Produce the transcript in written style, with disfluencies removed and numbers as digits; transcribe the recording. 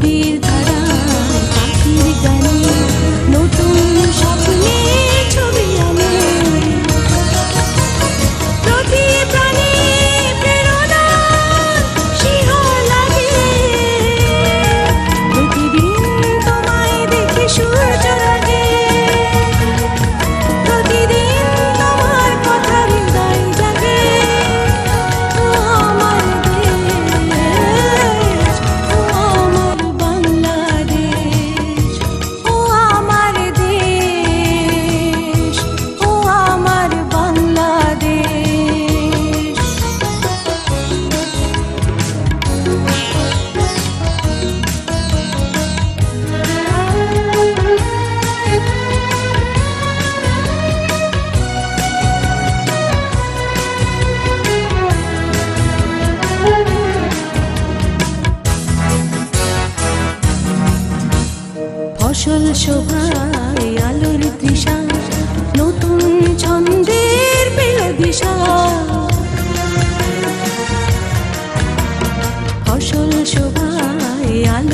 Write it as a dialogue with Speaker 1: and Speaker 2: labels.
Speaker 1: নদীর ধারা পাখির গানে নতুন স্বপ্নে ছবি আনে প্রতি প্রাণে প্রেরণা শিহর লাগে প্রতিদিন তোমায় দেখে সূর্য লাগে প্রতিদিন তোমার কথা হৃদয় জাগে ও আমার দেশ ও আমার বাংলাদেশ ও আমার দেশ ও আমার বাংলাদেশ। ফসল শোভায় আলোর তৃষা নতুন ছন্দের পেল দিশা ফসল শোভায় আলো